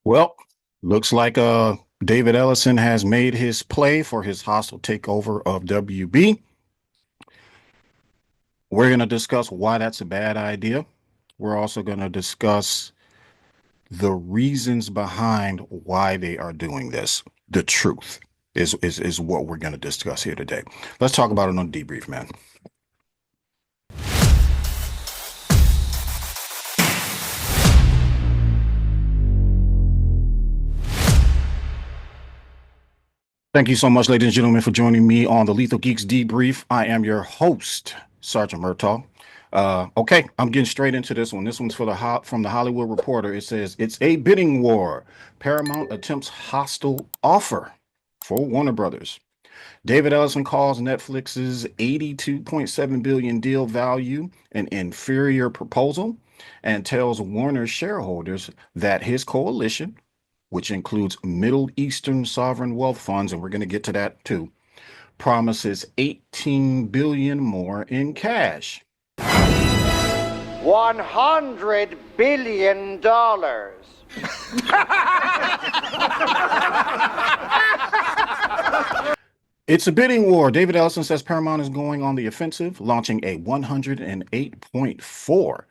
Well, looks like David Ellison has made his play for his hostile takeover of WB. We're going to discuss why that's a bad idea. We're also going to discuss the reasons behind why they are doing this. The truth is what we're going to discuss here today. Let's talk about it on debrief, man. Thank you so much, ladies and gentlemen, for joining me on the Lethal Geeks debrief. I am your host, Sergeant Murtaugh. Okay, I'm getting straight into this one. This one's from the Hollywood Reporter. It says it's a bidding war. Paramount attempts hostile offer for Warner Brothers. David Ellison calls Netflix's 82.7 billion deal value an inferior proposal and tells Warner shareholders that his coalition, which includes Middle Eastern sovereign wealth funds, and we're going to get to that too, promises 18 billion more in cash. $100 billion. It's a bidding war. David Ellison says Paramount is going on the offensive, launching a $108.4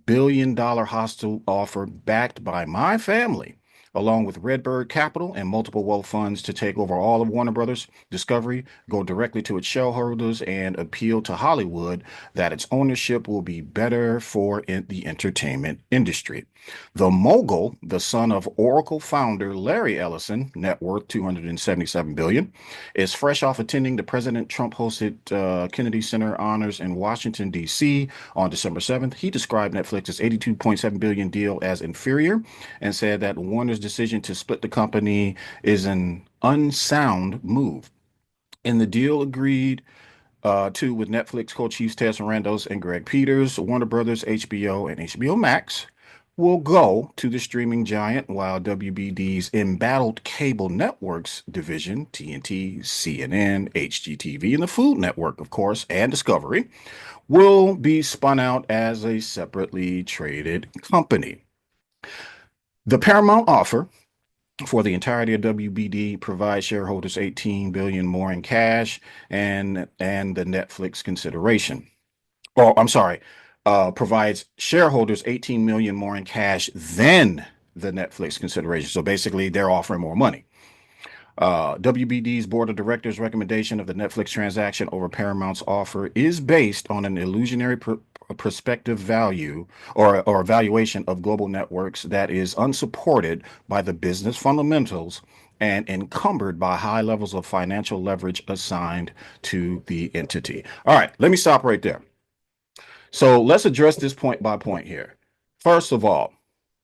billion hostile offer backed by my family, along with Redbird Capital and multiple wealth funds to take over all of Warner Brothers Discovery, go directly to its shareholders, and appeal to Hollywood that its ownership will be better for the entertainment industry. The mogul, the son of Oracle founder Larry Ellison, net worth $277 billion, is fresh off attending the President Trump-hosted Kennedy Center honors in Washington, D.C. on December 7th. He described Netflix's $82.7 billion deal as inferior and said that Warner's decision to split the company is an unsound move. In the deal agreed to with Netflix co-chiefs Ted Sarandos and Greg Peters, Warner Brothers, HBO, and HBO Max will go to the streaming giant, while WBD's embattled cable networks division, TNT, CNN, HGTV, and the Food Network, of course, and Discovery, will be spun out as a separately traded company. The Paramount offer for the entirety of WBD provides shareholders 18 billion more in cash and the Netflix consideration. Oh, I'm sorry, provides shareholders 18 million more in cash than the Netflix consideration. So basically, they're offering more money. WBD's board of directors' recommendation of the Netflix transaction over Paramount's offer is based on an illusionary prospective value or valuation of global networks that is unsupported by the business fundamentals and encumbered by high levels of financial leverage assigned to the entity. All right, let me stop right there. So let's address this point by point here. First of all,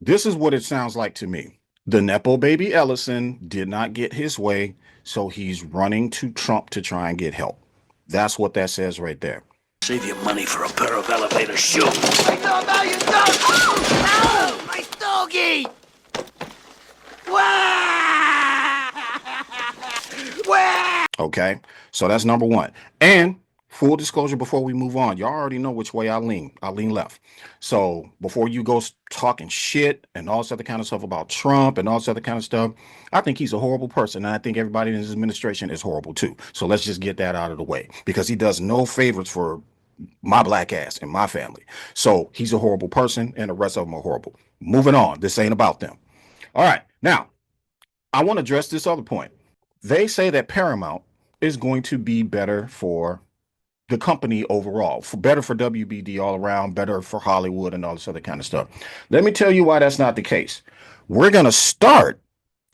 this is what it sounds like to me. The Nepo baby Ellison did not get his way, so he's running to Trump to try and get help. That's what that says right there. Save your money for a pair of elevator shoes. I know now you don't. Oh, my doggy. Okay, so that's number one. And full disclosure before we move on, y'all already know which way I lean. I lean left. So before you go talking shit and all this other kind of stuff about Trump and all this other kind of stuff, I think he's a horrible person. And I think everybody in his administration is horrible too. So let's just get that out of the way, because he does no favors for my black ass and my family. So he's a horrible person and the rest of them are horrible. Moving on. This ain't about them. All right. Now, I want to address this other point. They say that Paramount is going to be better for the company overall, better for WBD all around, better for Hollywood and all this other kind of stuff. Let me tell you why that's not the case. We're going to start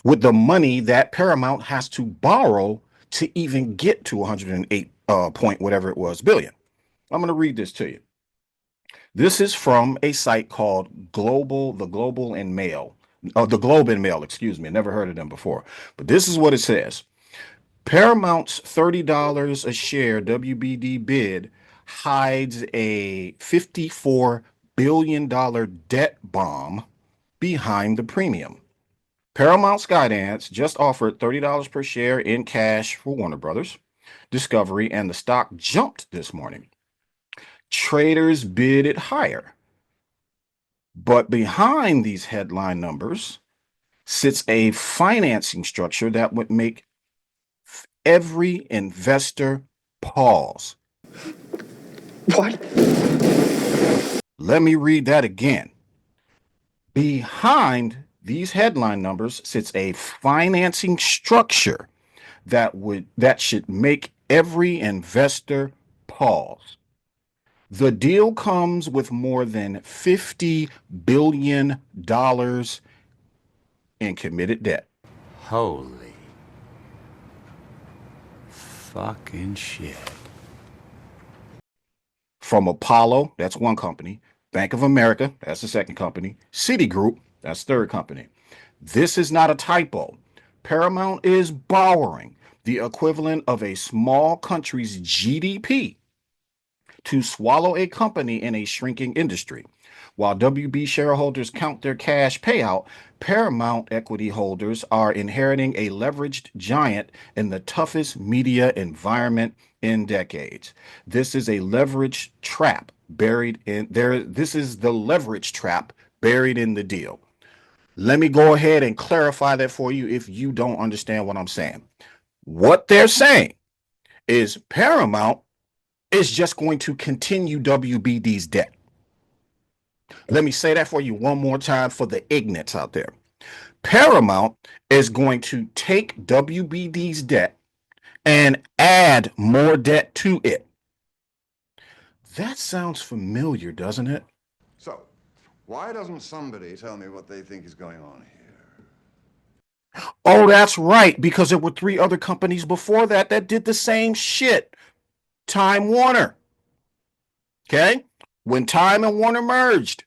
with the money that Paramount has to borrow to even get to 108 point whatever it was billion. I'm going to read this to you. This is from a site called the Globe and Mail, excuse me. I never heard of them before, but this is what it says. Paramount's $30 a share WBD bid hides a $54 billion debt bomb behind the premium. Paramount Skydance just offered $30 per share in cash for Warner Brothers Discovery, and the stock jumped this morning. Traders bid it higher. But behind these headline numbers sits a financing structure that would make every investor pause. What? Let me read that again. Behind these headline numbers sits a financing structure that should make every investor pause. The deal comes with more than $50 billion in committed debt. Holy fucking shit. From Apollo, that's one company, Bank of America, that's the second company, Citigroup, that's third company. This is not a typo. Paramount is borrowing the equivalent of a small country's GDP to swallow a company in a shrinking industry. While WB shareholders count their cash payout, Paramount equity holders are inheriting a leveraged giant in the toughest media environment in decades. This is a leverage trap buried in there. This is the leverage trap buried in the deal. Let me go ahead and clarify that for you if you don't understand what I'm saying. What they're saying is Paramount is just going to continue WBD's debt. Let me say that for you one more time for the ignorants out there. Paramount is going to take WBD's debt and add more debt to it. That sounds familiar, doesn't it? So, why doesn't somebody tell me what they think is going on here? Oh, that's right, because there were 3 other companies before that that did the same shit. Time Warner. Okay? When Time and Warner merged,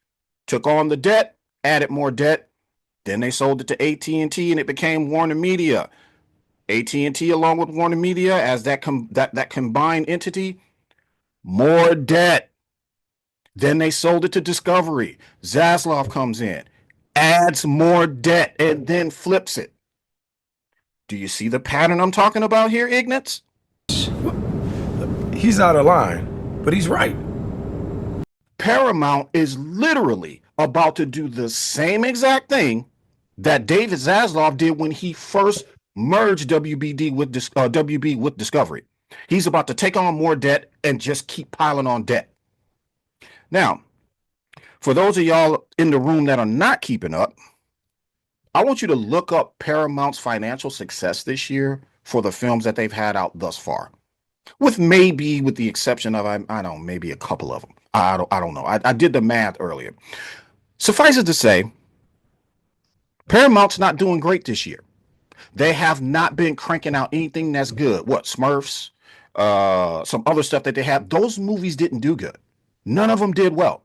took on the debt, added more debt, then they sold it to AT&T and it became Warner Media. AT&T along with Warner Media as that combined entity, more debt. Then they sold it to Discovery. Zaslav comes in, adds more debt, and then flips it. Do you see the pattern I'm talking about here, Ignatz? He's out of line, but he's right. Paramount is literally about to do the same exact thing that David Zaslav did when he first merged WB with Discovery. He's about to take on more debt and just keep piling on debt. Now, for those of y'all in the room that are not keeping up, I want you to look up Paramount's financial success this year for the films that they've had out thus far, with the exception of I don't know, maybe a couple of them. I don't know. I did the math earlier. Suffice it to say, Paramount's not doing great this year. They have not been cranking out anything that's good. What, Smurfs, some other stuff that they have. Those movies didn't do good. None of them did well.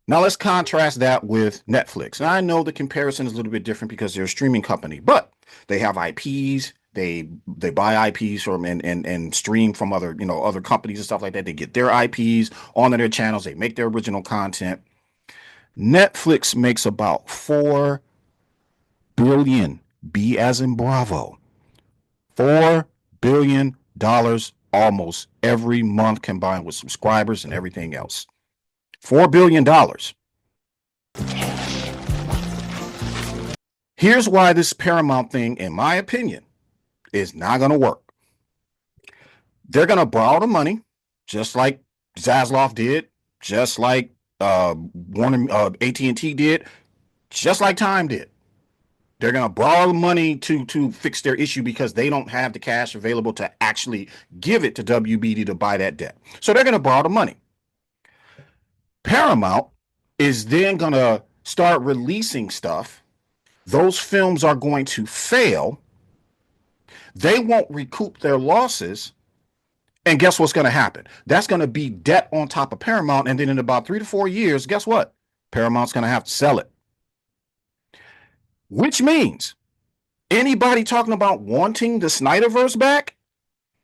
Now let's contrast that with Netflix. And I know the comparison is a little bit different because they're a streaming company, but they have IPs. They buy IPs from and stream from other companies and stuff like that. They get their IPs onto their channels. They make their original content. Netflix makes about $4 billion, B as in Bravo, $4 billion almost every month combined with subscribers and everything else. $4 billion. Here's why this Paramount thing, in my opinion, is not going to work. They're going to borrow the money, just like Zaslav did, just like Warner, AT&T did, just like Time did. They're going to borrow the money to fix their issue because they don't have the cash available to actually give it to WBD to buy that debt. So they're going to borrow the money. Paramount is then going to start releasing stuff. Those films are going to fail. They won't recoup their losses. And guess what's going to happen? That's going to be debt on top of Paramount. And then in about 3 to 4 years, guess what? Paramount's going to have to sell it. Which means anybody talking about wanting the Snyderverse back,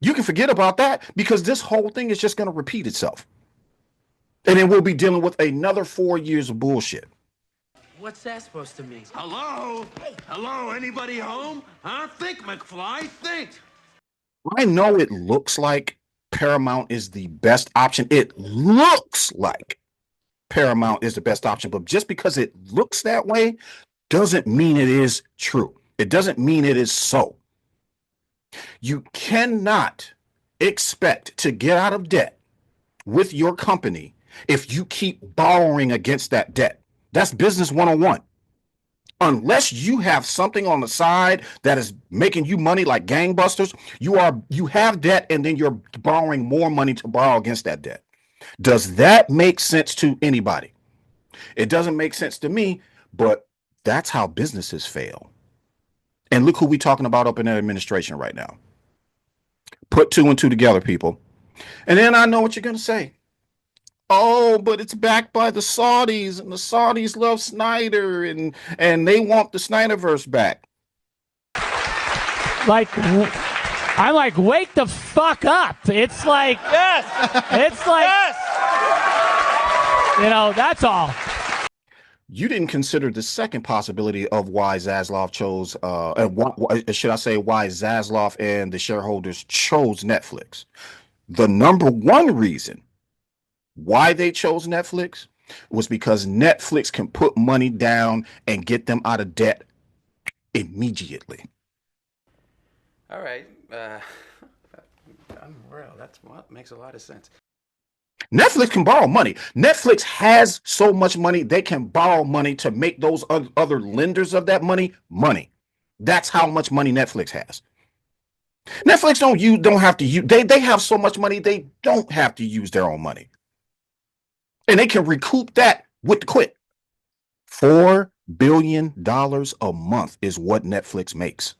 you can forget about that because this whole thing is just going to repeat itself. And then we'll be dealing with another 4 years of bullshit. What's that supposed to mean? Hello? Hello? Anybody home? Huh? Think, McFly, think. I know it looks like Paramount is the best option. It looks like Paramount is the best option, but just because it looks that way doesn't mean it is true. It doesn't mean it is so. You cannot expect to get out of debt with your company if you keep borrowing against that debt. That's business 101. Unless you have something on the side that is making you money like gangbusters, you have debt and then you're borrowing more money to borrow against that debt. Does that make sense to anybody? It doesn't make sense to me, but that's how businesses fail. And look who we talking about up in that administration right now. Put two and two together, people. And then I know what you're going to say. Oh, but it's backed by the Saudis, and the Saudis love Snyder, and they want the Snyderverse back. Like, I'm like, wake the fuck up. It's like, yes. It's like, yes. That's all. You didn't consider the second possibility of why Zaslav chose, should I say, why Zaslav and the shareholders chose Netflix. The number one reason why they chose Netflix was because Netflix can put money down and get them out of debt immediately. All right. Unreal. That's what makes a lot of sense. Netflix can borrow money. Netflix has so much money, they can borrow money to make those other lenders of that money. That's how much money Netflix has. Netflix don't have to use, they have so much money, they don't have to use their own money. And they can recoup that with the quit. $4 billion a month is what Netflix makes.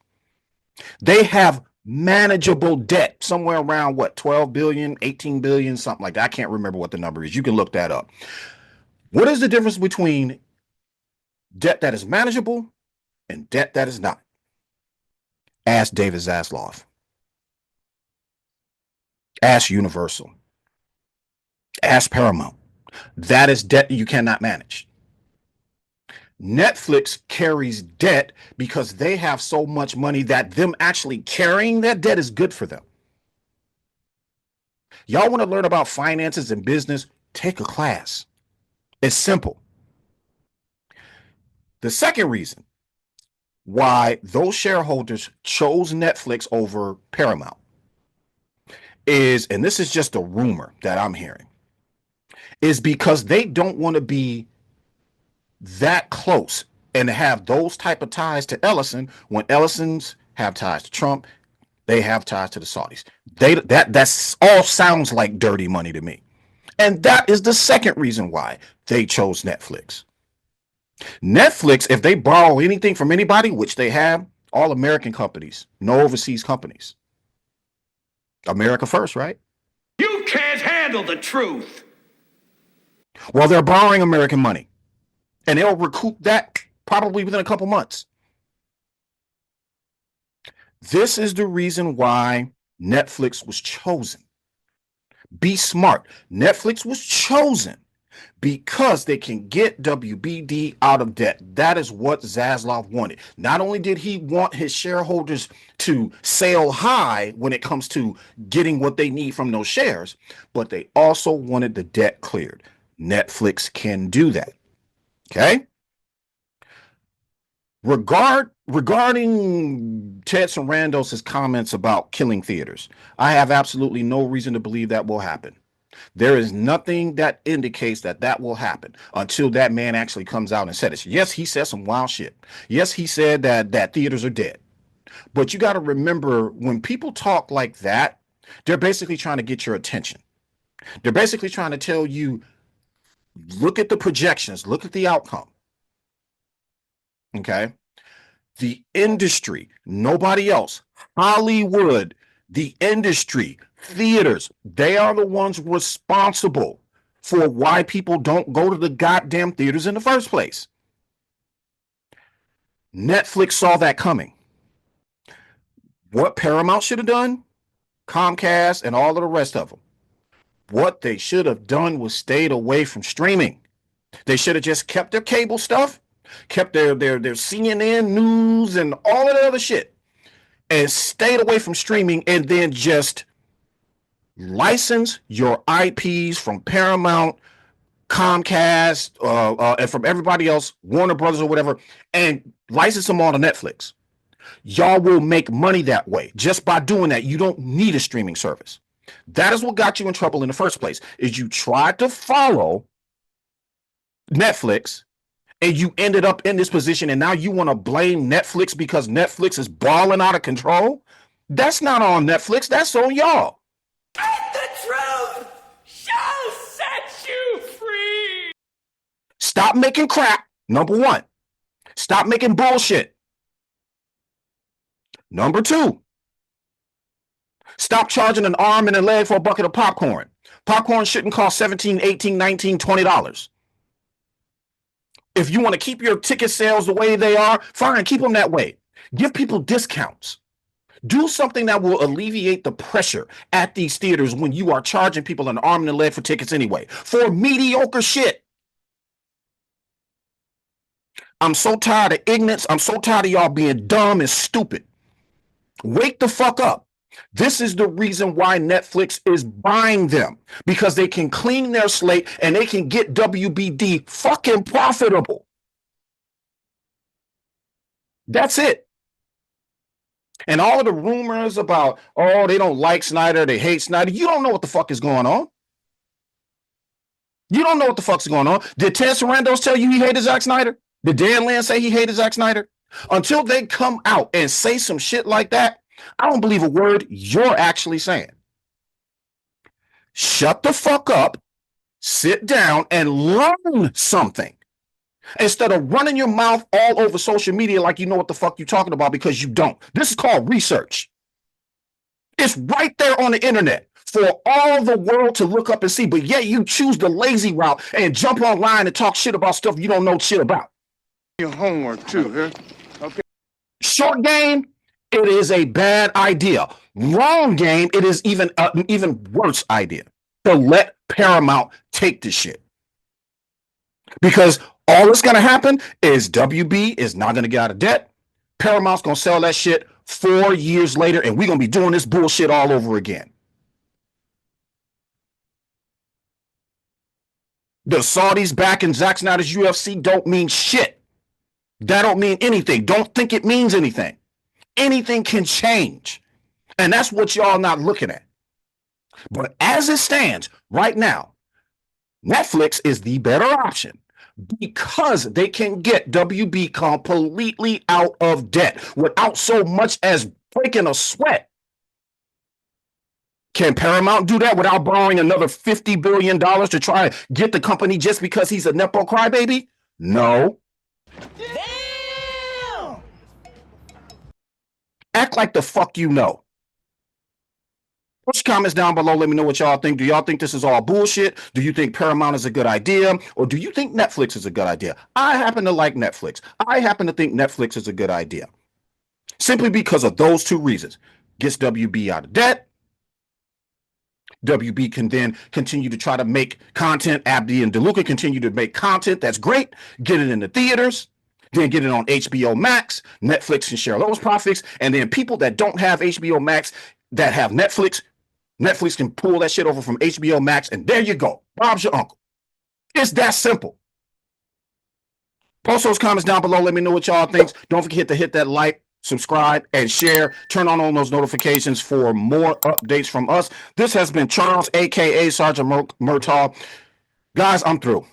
They have manageable debt somewhere around 12 billion, 18 billion, something like that. I can't remember what the number is. You can look that up. What is the difference between debt that is manageable and debt that is not? Ask David Zaslav. Ask Universal. Ask Paramount. That is debt you cannot manage. Netflix carries debt because they have so much money that them actually carrying that debt is good for them. Y'all want to learn about finances and business? Take a class. It's simple. The second reason why those shareholders chose Netflix over Paramount is, and this is just a rumor that I'm hearing, is because they don't want to be that close and have those type of ties to Ellison when Ellison's have ties to Trump, they have ties to the Saudis. That's all sounds like dirty money to me. And that is the second reason why they chose Netflix. Netflix, if they borrow anything from anybody, which they have, all American companies, no overseas companies. America first, right? You can't handle the truth. Well, they're borrowing American money, and they'll recoup that probably within a couple months. This is the reason why Netflix was chosen. Be smart. Netflix was chosen because they can get WBD out of debt. That is what Zaslav wanted. Not only did he want his shareholders to sail high when it comes to getting what they need from those shares, but they also wanted the debt cleared. Netflix can do that. Okay? Regarding Ted Sarandos' comments about killing theaters, I have absolutely no reason to believe that will happen. There is nothing that indicates that will happen until that man actually comes out and said it. Yes, he said some wild shit. Yes, he said that theaters are dead. But you got to remember, when people talk like that, they're basically trying to get your attention. They're basically trying to tell you, look at the projections, look at the outcome. Okay? The industry, nobody else, Hollywood, the industry, theaters, they are the ones responsible for why people don't go to the goddamn theaters in the first place. Netflix saw that coming. What Paramount should have done, Comcast and all of the rest of them, what they should have done was stayed away from streaming. They should have just kept their cable stuff, kept their CNN news and all of the other shit, and stayed away from streaming, and then just license your IPs from Paramount, Comcast, and from everybody else, Warner Brothers or whatever, and license them all to Netflix. Y'all will make money that way. Just by doing that, you don't need a streaming service. That is what got you in trouble in the first place, is you tried to follow Netflix and you ended up in this position, and now you want to blame Netflix because Netflix is balling out of control? That's not on Netflix. That's on y'all. The truth shall set you free. Stop making crap, number one. Stop making bullshit. Number two, stop charging an arm and a leg for a bucket of popcorn. Popcorn shouldn't cost $17, $18, $19, $20. If you want to keep your ticket sales the way they are, fine, keep them that way. Give people discounts. Do something that will alleviate the pressure at these theaters when you are charging people an arm and a leg for tickets anyway, for mediocre shit. I'm so tired of ignorance. I'm so tired of y'all being dumb and stupid. Wake the fuck up. This is the reason why Netflix is buying them, because they can clean their slate and they can get WBD fucking profitable. That's it. And all of the rumors about, oh, they don't like Snyder, they hate Snyder, you don't know what the fuck is going on. You don't know what the fuck's going on. Did Ted Sarandos tell you he hated Zack Snyder? Did Dan Lin say he hated Zack Snyder? Until they come out and say some shit like that, I don't believe a word you're actually saying. Shut the fuck up, sit down, and learn something. Instead of running your mouth all over social media like you know what the fuck you're talking about, because you don't. This is called research. It's right there on the internet for all the world to look up and see, but yet you choose the lazy route and jump online and talk shit about stuff you don't know shit about. Your homework too, huh? Okay. Short game, it is a bad idea. Long game, it is even an even worse idea to let Paramount take the shit. Because all that's going to happen is WB is not going to get out of debt. Paramount's going to sell that shit 4 years later, and we're going to be doing this bullshit all over again. The Saudis backing Zack Snyder's UFC don't mean shit. That don't mean anything. Don't think it means anything. Anything can change. And that's what y'all not looking at. But as it stands right now, Netflix is the better option because they can get WB completely out of debt without so much as breaking a sweat. Can Paramount do that without borrowing another $50 billion to try to get the company just because he's a Nepo crybaby? No. Damn! Act like the fuck you know. Put your comments down below. Let me know what y'all think. Do y'all think this is all bullshit? Do you think Paramount is a good idea? Or do you think Netflix is a good idea? I happen to like Netflix. I happen to think Netflix is a good idea. Simply because of those two reasons. Gets WB out of debt. WB can then continue to try to make content. Abdi and DeLuca continue to make content. That's great. Get it in the theaters. Then get it on HBO Max. Netflix can share those profits. And then people that don't have HBO Max that have Netflix can pull that shit over from HBO Max, and there you go. Bob's your uncle. It's that simple. Post those comments down below. Let me know what y'all think. Don't forget to hit that like, subscribe, and share. Turn on all those notifications for more updates from us. This has been Charles, a.k.a. Sergeant Murtaugh. Guys, I'm through.